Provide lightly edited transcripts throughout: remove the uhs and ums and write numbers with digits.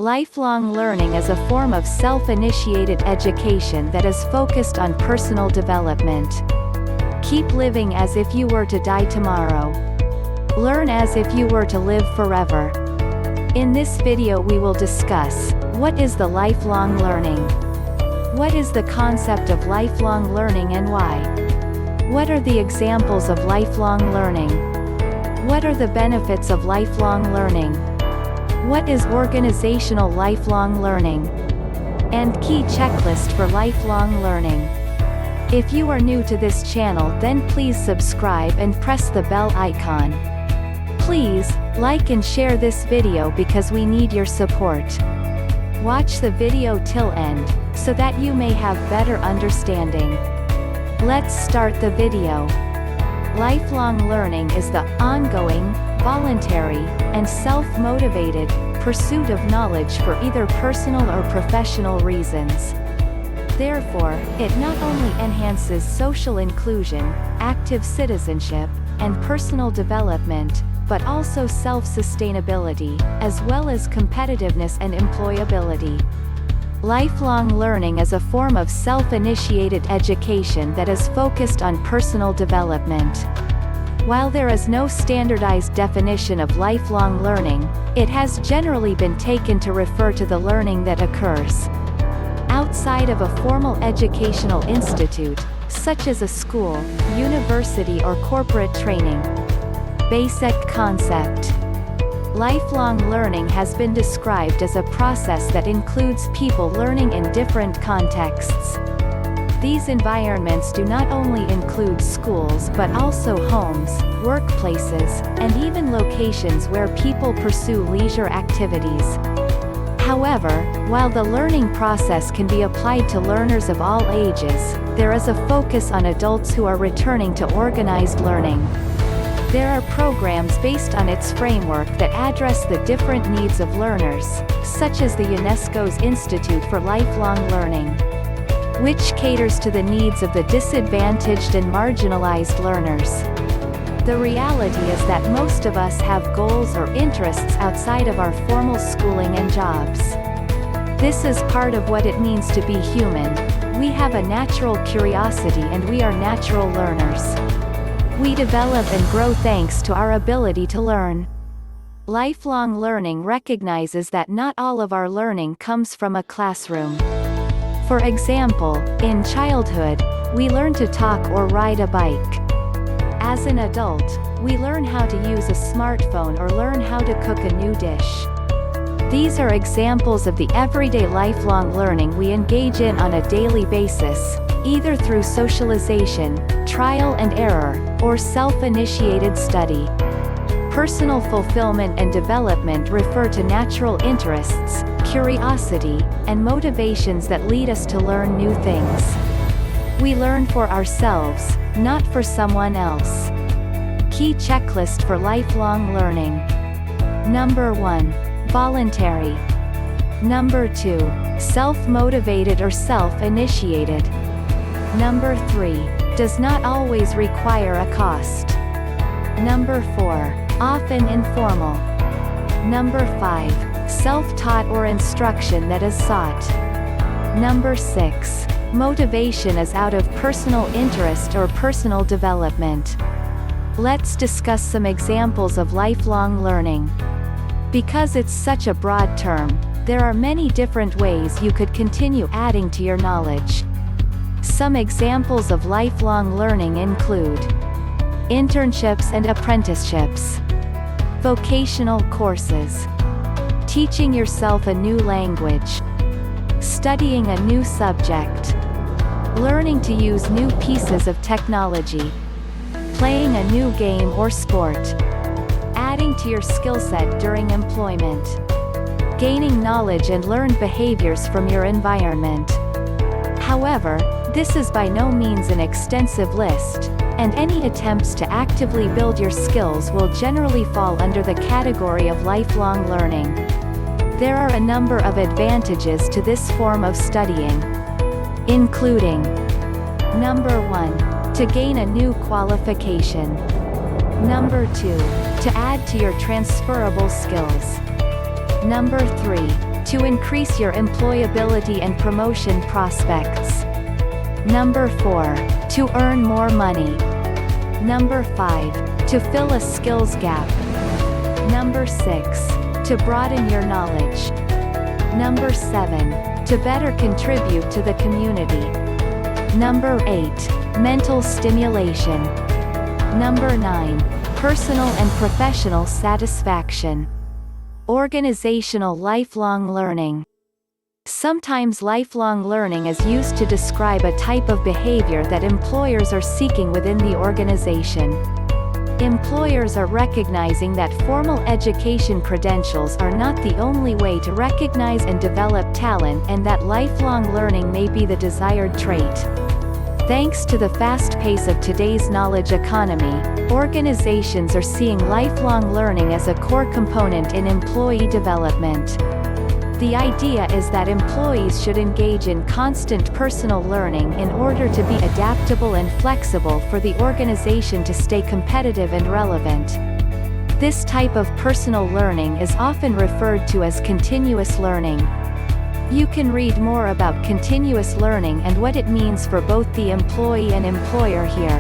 Lifelong learning is a form of self-initiated education that is focused on personal development. Keep living as if you were to die tomorrow. Learn as if you were to live forever. In this video we will discuss, what is the lifelong learning? What is the concept of lifelong learning and why? What are the examples of lifelong learning? What are the benefits of lifelong learning? What is organizational lifelong learning? And key checklist for lifelong learning. If you are new to this channel, then please subscribe and press the bell icon. Please, like and share this video because we need your support. Watch the video till end, so that you may have better understanding. Let's start the video. Lifelong learning is the ongoing, voluntary, and self-motivated pursuit of knowledge for either personal or professional reasons. Therefore, it not only enhances social inclusion, active citizenship, and personal development, but also self-sustainability, as well as competitiveness and employability. Lifelong learning is a form of self-initiated education that is focused on personal development. While there is no standardized definition of lifelong learning, it has generally been taken to refer to the learning that occurs outside of a formal educational institute, such as a school, university or corporate training. Basic concept. Lifelong learning has been described as a process that includes people learning in different contexts. These environments do not only include schools but also homes, workplaces, and even locations where people pursue leisure activities. However, while the learning process can be applied to learners of all ages, there is a focus on adults who are returning to organized learning. There are programs based on its framework that address the different needs of learners, such as the UNESCO's Institute for Lifelong Learning, which caters to the needs of the disadvantaged and marginalized learners. The reality is that most of us have goals or interests outside of our formal schooling and jobs. This is part of what it means to be human. We have a natural curiosity and we are natural learners. We develop and grow thanks to our ability to learn. Lifelong learning recognizes that not all of our learning comes from a classroom. For example, in childhood, we learn to talk or ride a bike. As an adult, we learn how to use a smartphone or learn how to cook a new dish. These are examples of the everyday lifelong learning we engage in on a daily basis, either through socialization, trial and error, or self-initiated study. Personal fulfillment and development refer to natural interests, curiosity, and motivations that lead us to learn new things. We learn for ourselves, not for someone else. Key checklist for lifelong learning. Number 1. Voluntary. Number 2. Self-motivated or self-initiated. Number 3. Does not always require a cost. Number 4. Often informal. Number 5. Self-taught or instruction that is sought. Number 6. Motivation is out of personal interest or personal development. Let's discuss some examples of lifelong learning. Because it's such a broad term, there are many different ways you could continue adding to your knowledge. Some examples of lifelong learning include internships and apprenticeships, vocational courses, teaching yourself a new language, studying a new subject, learning to use new pieces of technology, playing a new game or sport, adding to your skill set during employment, gaining knowledge and learned behaviors from your environment. However, this is by no means an extensive list, and any attempts to actively build your skills will generally fall under the category of lifelong learning. There are a number of advantages to this form of studying, including: Number 1. To gain a new qualification. Number 2. To add to your transferable skills. Number 3. to increase your employability and promotion prospects. Number 4. To earn more money. Number 5. To fill a skills gap. Number 6. To broaden your knowledge. Number 7. To better contribute to the community. Number 8. Mental stimulation. Number 9. Personal and professional satisfaction. Organizational lifelong learning. Sometimes lifelong learning is used to describe a type of behavior that employers are seeking within the organization. Employers are recognizing that formal education credentials are not the only way to recognize and develop talent, and that lifelong learning may be the desired trait. Thanks to the fast pace of today's knowledge economy, organizations are seeing lifelong learning as a core component in employee development. The idea is that employees should engage in constant personal learning in order to be adaptable and flexible for the organization to stay competitive and relevant. This type of personal learning is often referred to as continuous learning. You can read more about continuous learning and what it means for both the employee and employer here.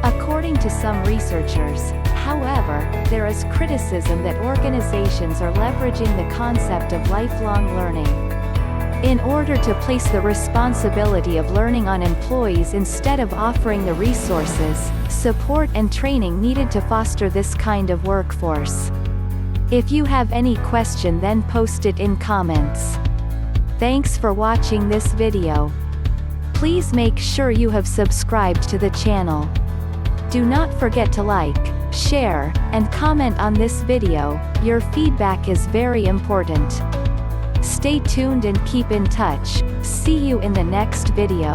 According to some researchers, however, there is criticism that organizations are leveraging the concept of lifelong learning in order to place the responsibility of learning on employees instead of offering the resources, support and training needed to foster this kind of workforce. If you have any question, then post it in comments. Thanks for watching this video. Please make sure you have subscribed to the channel. Do not forget to like, share, and comment on this video. Your feedback is very important. Stay tuned and keep in touch. See you in the next video.